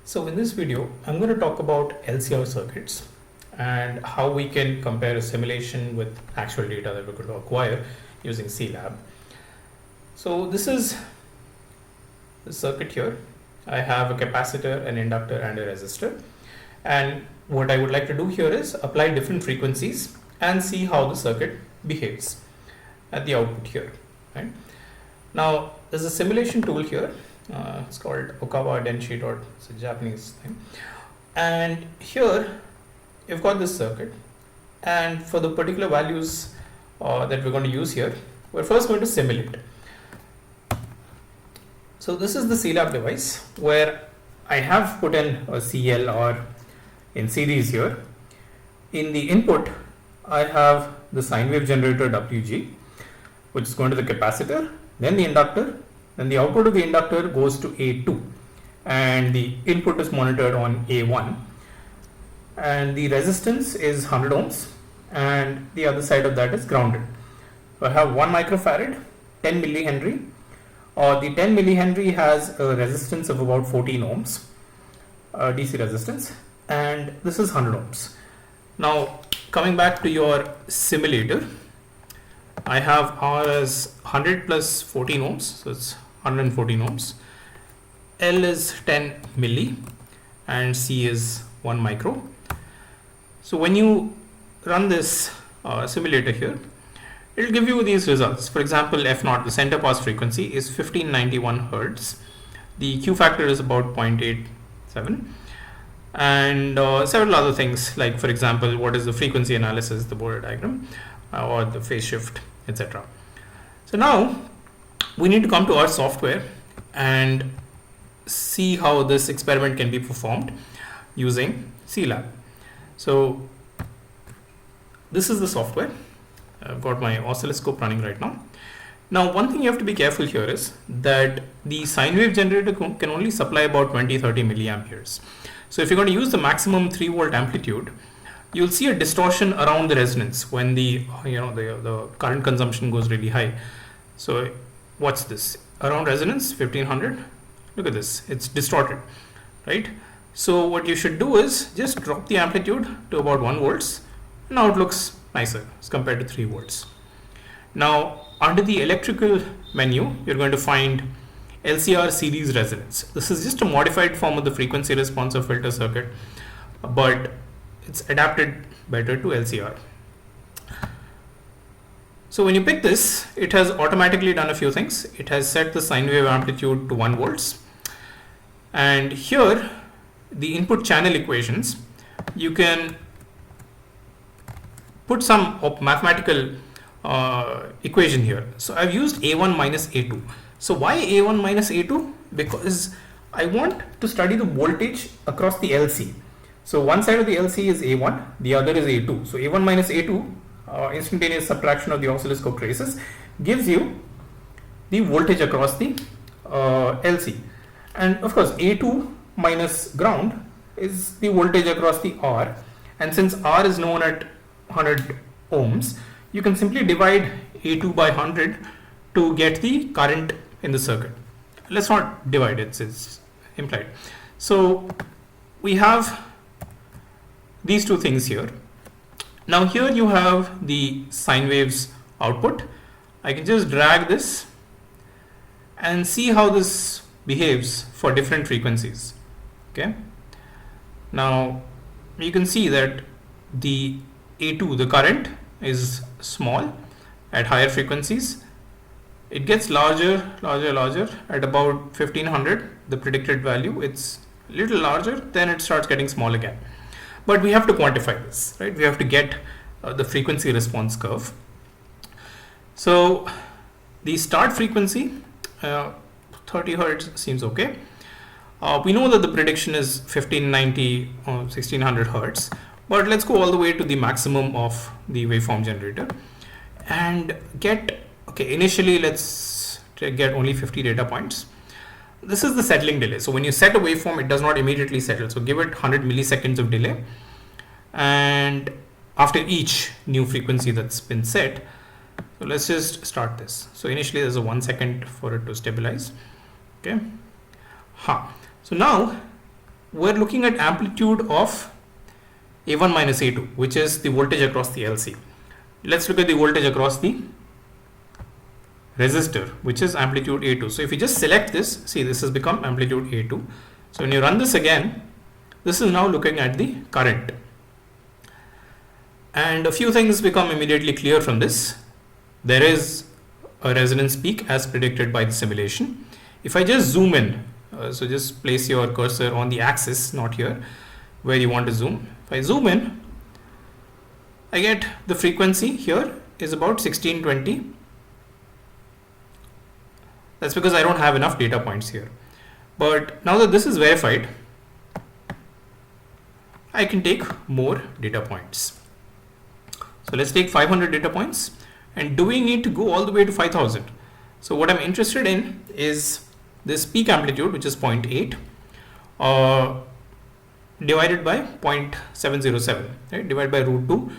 So in this video, I'm going to talk about LCR circuits and how we can compare a simulation with actual data that we're going to acquire using SEELab. So this is the circuit here. I have a capacitor, an inductor and a resistor. And what I would like to do here is apply different frequencies and see how the circuit behaves at the output here. Right? Now there's a simulation tool here. It's called Okawa Denshi. It's a Japanese thing. And here you've got this circuit, and for the particular values that we're going to use here, we're first going to simulate. So this is the SEELab device where I have put in a CL in series here. In the input, I have the sine wave generator WG, which is going to the capacitor, then the inductor. Then the output of the inductor goes to A2 and the input is monitored on A1, and the resistance is 100 ohms and the other side of that is grounded. So I have 1 microfarad, 10 millihenry. The 10 millihenry has a resistance of about 14 ohms, DC resistance, and this is 100 ohms. Now coming back to your simulator, I have R as 100 plus 14 ohms, so it's 114 ohms. L is 10 milli and C is 1 micro. So when you run this simulator here, it will give you these results. For example, F0, the center pass frequency, is 1591 hertz. The Q factor is about 0.87, and several other things, like for example, what is the frequency analysis, the Border diagram, or the phase shift, etc. So now we need to come to our software and see how this experiment can be performed using SEELab. So this is the software. I've got my oscilloscope running right now. Now one thing you have to be careful here is that the sine wave generator can only supply about 20-30 milliamperes. So if you're going to use the maximum 3 volt amplitude, you'll see a distortion around the resonance when the current consumption goes really high. So what's this? Around resonance 1500. Look at this, it's distorted, right? So what you should do is just drop the amplitude to about 1 volts. Now it looks nicer as compared to 3 volts. Now under the electrical menu, you're going to find LCR series resonance. This is just a modified form of the frequency responsive filter circuit, but it's adapted better to LCR. So when you pick this, it has automatically done a few things. It has set the sine wave amplitude to 1 volts, and here the input channel equations, you can put some mathematical equation here. So I've used A1 minus A2. So why A1 minus A2? Because I want to study the voltage across the LC. So one side of the LC is A1, the other is A2. So A1 minus A2, instantaneous subtraction of the oscilloscope traces, gives you the voltage across the LC. And of course A2 minus ground is the voltage across the R. And since R is known at 100 ohms, you can simply divide A2 by 100 to get the current in the circuit. Let's not divide it, it's implied. So we have these two things here. Now here you have the sine waves output. I can just drag this and see how this behaves for different frequencies. Okay. Now you can see that the A2, the current, is small at higher frequencies. It gets larger at about 1500, the predicted value. It's a little larger, then it starts getting small again. But we have to quantify this, right? We have to get the frequency response curve. So the start frequency, 30 hertz seems okay. We know that the prediction is 1590 or 1600 hertz, but let's go all the way to the maximum of the waveform generator and get, okay, initially let's get only 50 data points. This is the settling delay. So when you set a waveform, it does not immediately settle. So give it 100 milliseconds of delay, and after each new frequency that's been set. So let's just start this. So initially there's a 1 second for it to stabilize. Okay. So now we're looking at amplitude of A1 minus A2, which is the voltage across the LC. Let's look at the voltage across the resistor, which is amplitude A2. So if you just select this, see, this has become amplitude A2. So when you run this again, this is now looking at the current. And a few things become immediately clear from this. There is a resonance peak as predicted by the simulation. If I just zoom in, so just place your cursor on the axis, not here, where you want to zoom. If I zoom in, I get the frequency here is about 1620. That's because I don't have enough data points here. But now that this is verified, I can take more data points. So let's take 500 data points. And do we need to go all the way to 5000? So what I'm interested in is this peak amplitude, which is 0.8, divided by 0.707, right? Divided by root 2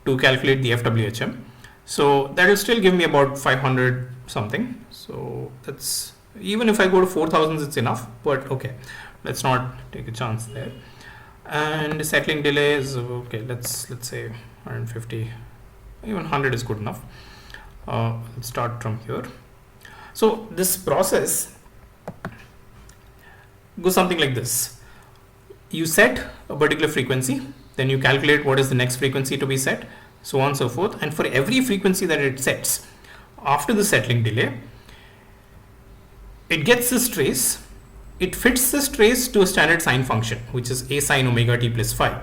to calculate the FWHM. So that will still give me about 500 something. So that's, even if I go to 4000, it's enough, but okay, let's not take a chance there. And settling delay is okay. Let's say 150, even 100 is good enough. Let's start from here. So this process goes something like this. You set a particular frequency, then you calculate what is the next frequency to be set, so on and so forth. And for every frequency that it sets, after the settling delay, it gets this trace. It fits this trace to a standard sine function, which is a sine omega t plus phi.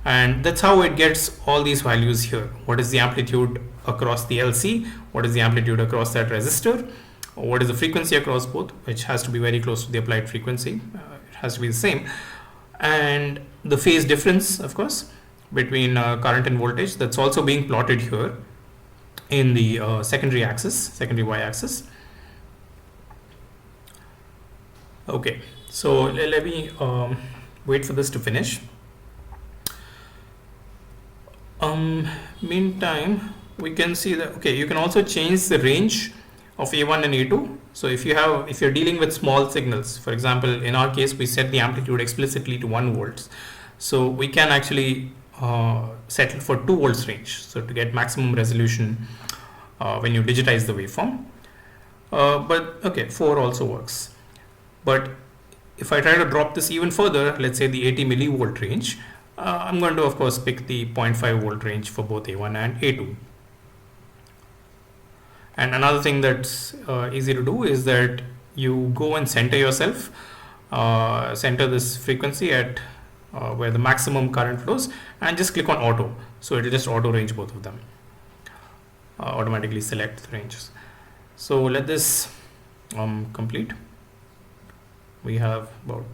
And that's how it gets all these values here. What is the amplitude across the LC? What is the amplitude across that resistor? What is the frequency across both, which has to be very close to the applied frequency. It has to be the same. And the phase difference, of course, between current and voltage, that's also being plotted here in the secondary y-axis. Okay, so let me wait for this to finish. Meantime, we can see that, okay, you can also change the range of A1 and A2. So if you're dealing with small signals, for example, in our case, we set the amplitude explicitly to 1 volts. So we can actually settle for 2 volts range. So to get maximum resolution when you digitize the waveform. But okay, 4 also works. But if I try to drop this even further, let's say the 80 millivolt range, I'm going to, of course, pick the 0.5 volt range for both A1 and A2. And another thing that's easy to do is that you go and center yourself, center this frequency at where the maximum current flows, and just click on auto. So it will just auto range both of them, automatically select the ranges. So let this complete. We have about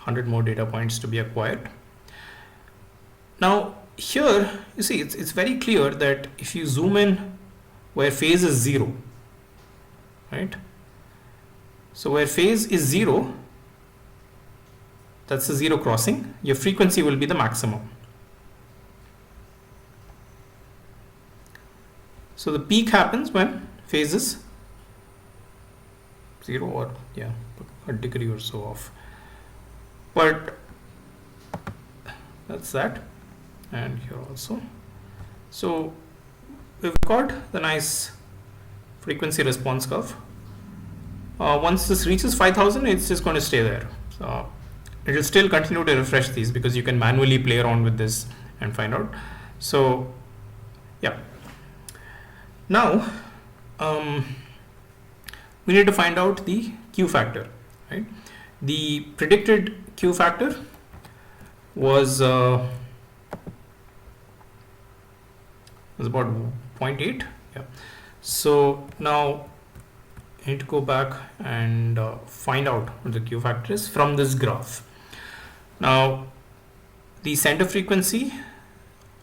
100 more data points to be acquired. Now here, you see, it's very clear that if you zoom in where phase is 0, right? So where phase is 0, that's the 0 crossing, your frequency will be the maximum. So the peak happens when phase is 0 or a degree or so off. But that's that, and here also. So we've got the nice frequency response curve. Once this reaches 5000, it's just going to stay there. So it will still continue to refresh these because you can manually play around with this and find out. So yeah. Now we need to find out the Q factor, right? The predicted Q factor was about 0.8. Yeah. So now I need to go back and find out what the Q factor is from this graph. Now the center frequency,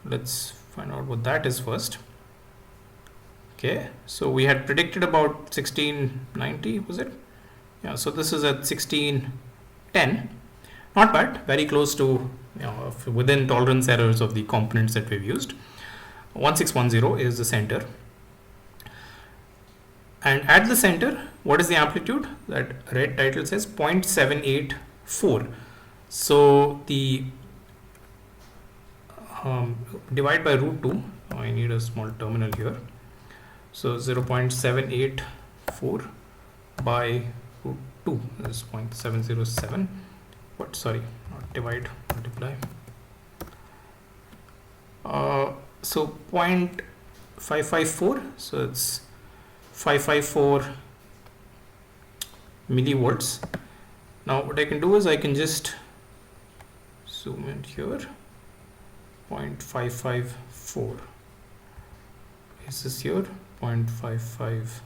let's find out what that is first. Okay, so we had predicted about 1690, was it? Yeah, so this is at 1610. Not bad, very close to, within tolerance errors of the components that we've used. 1610 is the center. And at the center, what is the amplitude? That red title says 0.785. 4. So the divide by root 2. I need a small terminal here. So 0.784 by root 2 is 0.707. What? Sorry, not divide, multiply. So 0.554. So it's 554 millivolts. Now what I can do is I can just zoom in here. 0.554 is this here. 0.554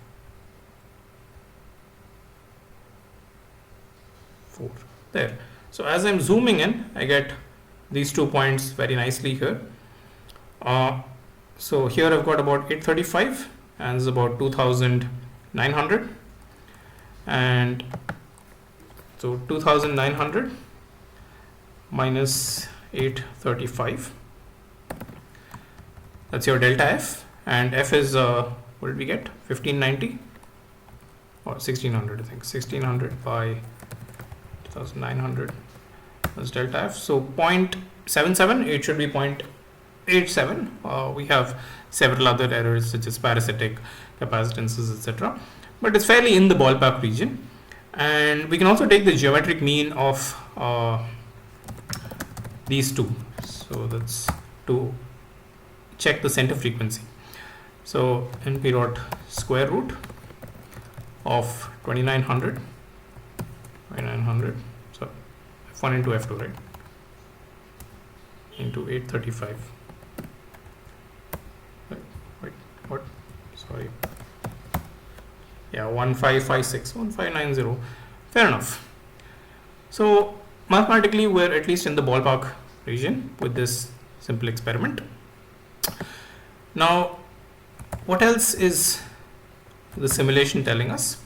there. So as I'm zooming in, I get these 2 points very nicely here. So here I've got about 835 and this is about 2900, and so 2900 minus 835, that's your delta F, and F is what did we get? 1590 or 1600, I think 1600 by 2900, that's delta F. So 0.77, it should be 0.87. We have several other errors such as parasitic, capacitances, etc., but it's fairly in the ballpark region. And we can also take the geometric mean of these two. So that's to check the center frequency. So np dot square root of 2900, so f1 into f2, right, into 835. Wait, what? Sorry. Yeah, 1590. Fair enough. So mathematically, we're at least in the ballpark region with this simple experiment. Now, what else is the simulation telling us?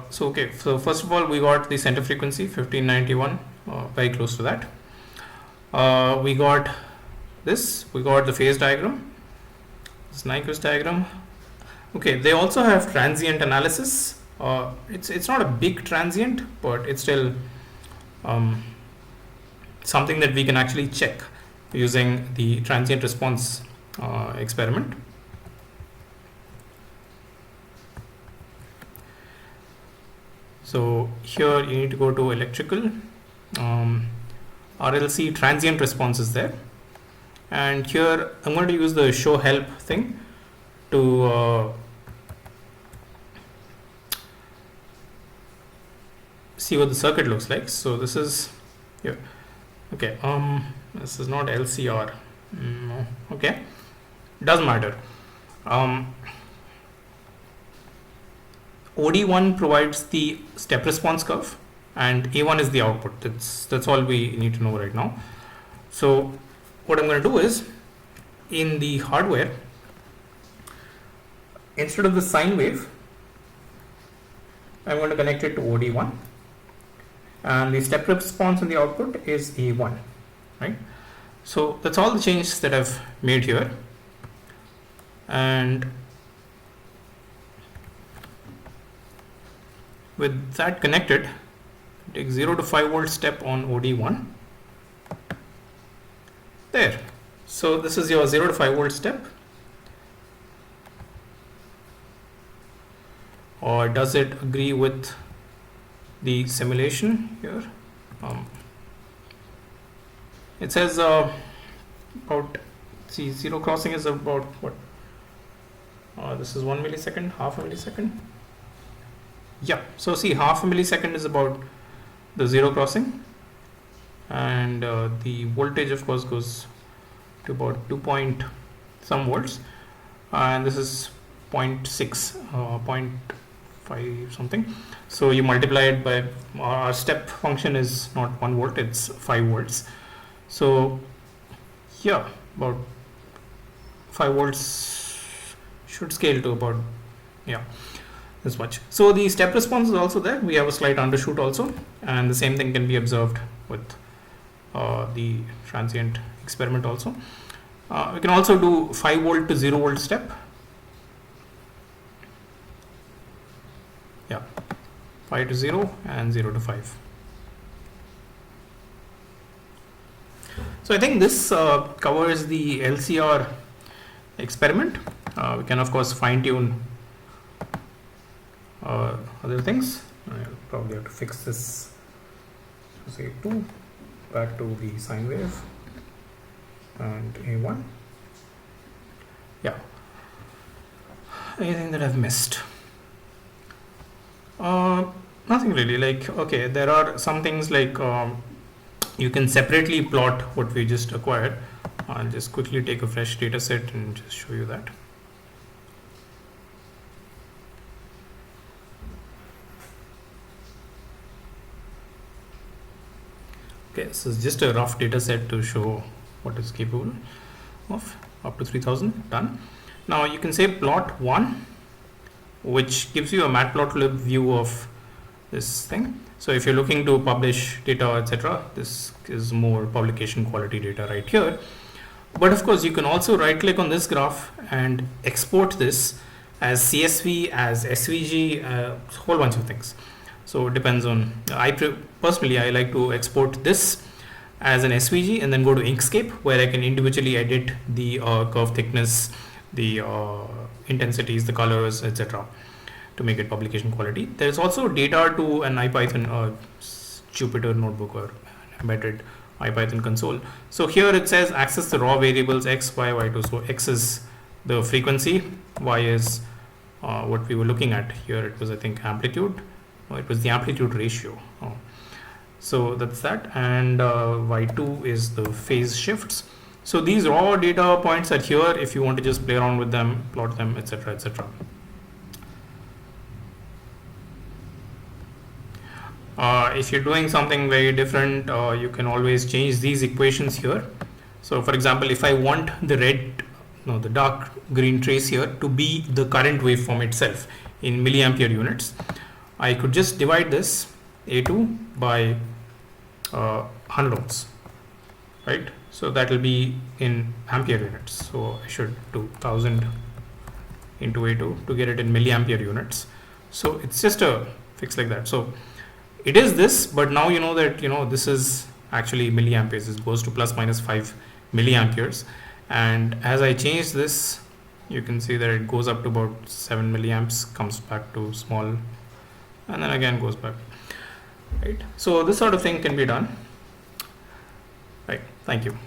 So first of all, we got the center frequency 1591, very close to that. We got this. We got the phase diagram. This Nyquist diagram. Okay, they also have transient analysis. It's not a big transient, but it's still something that we can actually check using the transient response experiment. So here you need to go to electrical, RLC transient response is there, and here I'm going to use the show help thing to see what the circuit looks like. So this is here. Okay, this is not LCR. No. Okay, doesn't matter. OD1 provides the step response curve and A1 is the output. That's all we need to know right now. So what I'm going to do is, in the hardware, instead of the sine wave, I'm going to connect it to OD1, and the step response in the output is A1, right? So that's all the changes that I've made here. And with that connected, take 0 to 5 volt step on OD1. There. So this is your 0 to 5 volt step. Or does it agree with the simulation here? It says about, see, zero crossing is about what? This is 1 millisecond, half a millisecond. Yeah, so see, half a millisecond is about the zero crossing, and the voltage of course goes to about 2 point some volts, and this is 0.6, 0.5 something. So you multiply it by, our step function is not 1 volt, it's 5 volts. So yeah, about 5 volts should scale to about, yeah, this much. So the step response is also there. We have a slight undershoot also, and the same thing can be observed with the transient experiment also. We can also do 5 volt to 0 volt step. Yeah, 5 to 0 and 0 to 5. So I think this covers the LCR experiment. We can of course fine tune other things. I'll probably have to fix this. So say 2, back to the sine wave, and A1. Yeah. Anything that I've missed? Nothing really. Like, okay, there are some things like you can separately plot what we just acquired. I'll just quickly take a fresh data set and just show you that. Okay, so it's just a rough data set to show what is capable of up to 3000. Done. Now you can say plot 1, which gives you a matplotlib view of this thing. So if you're looking to publish data, etc., this is more publication quality data right here. But of course, you can also right click on this graph and export this as CSV, as SVG, a whole bunch of things. So it depends on, personally, I like to export this as an SVG and then go to Inkscape, where I can individually edit the curve thickness, the intensities, the colors, etc., to make it publication quality. There's also data to an IPython Jupyter notebook or embedded IPython console. So here it says access the raw variables x, y, y2. So x is the frequency, y is what we were looking at here. It was, I think, amplitude. Oh, it was the amplitude ratio. Oh. So that's that, and y2 is the phase shifts. So these raw data points are here if you want to just play around with them, plot them, etc., etc. If you're doing something very different, you can always change these equations here. So for example, if I want the dark green trace here to be the current waveform itself in milliampere units, I could just divide this A2 by 100 ohms, right? So that will be in ampere units. So I should do 1000 into A2 to get it in milliampere units. So it's just a fix like that. So it is this, but now you know that this is actually milliamperes. It goes to plus minus 5 milliamperes, and as I change this, you can see that it goes up to about 7 milliamps, comes back to small, and then again goes back. Right. So this sort of thing can be done. Right. Thank you.